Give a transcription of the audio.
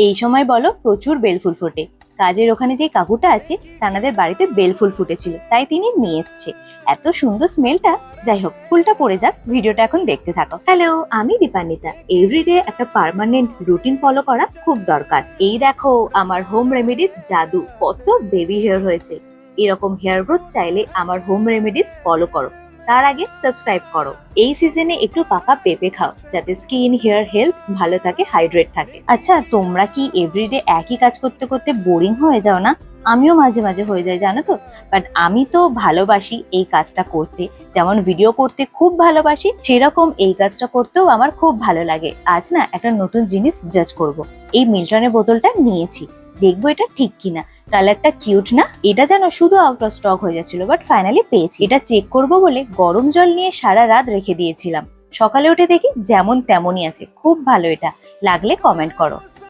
এই সময় বলো প্রচুর বেলফুল ফোটে। কাজের ওখানে যে কাকুটা আছে তানাদের বাড়িতে বেলফুল ফুটেছিল, তাই তিনি নিয়ে এসছে। এত সুন্দর স্মেলটা। যাই হোক, ফুলটা পড়ে যাক, ভিডিওটা এখন দেখতে থাকো। হ্যালো, আমি দীপান্বিতা। এভরিডে একটা পার্মানেন্ট রুটিন ফলো করা খুব দরকার। এই দেখো আমার হোম রেমেডির জাদু, কত বেবি হেয়ার হয়েছে। এরকম হেয়ার গ্রোথ চাইলে আমার হোম রেমেডিস ফলো করো। তার আগে সাবস্ক্রাইব করো। এই সিজনে একটু পাকা পেঁপে খাও, যাতে স্কিন, হেয়ার হেলথ ভালো থাকে, হাইড্রেট থাকে। আচ্ছা, তোমরা কি এভরিডে একই কাজ করতে করতে বোরিং হয়ে যাও না? আমিও মাঝে মাঝে হয়ে যাই, জানো তো। বাট আমি তো ভালোবাসি এই কাজটা করতে। যেমন ভিডিও করতে খুব ভালোবাসি, সেরকম এই কাজটা করতেও আমার খুব ভালো লাগে। আজ না একটা নতুন জিনিস জাজ করব। এই মিল্টনের বোতলটা নিয়েছি, দেখবো এটা ঠিক কিনা। কালারটা কিউট না? এটা যেন শুধু আউট অফ স্টক হয়ে যাচ্ছিল, বাট ফাইনালি পেয়েছি। এটা চেক করব বলে গরম জল নিয়ে সারা রাত রেখে দিয়েছিলাম। সকালে উঠে দেখি যেমন তেমনই আছে। খুব ভালো, এটা লাগলে কমেন্ট করো।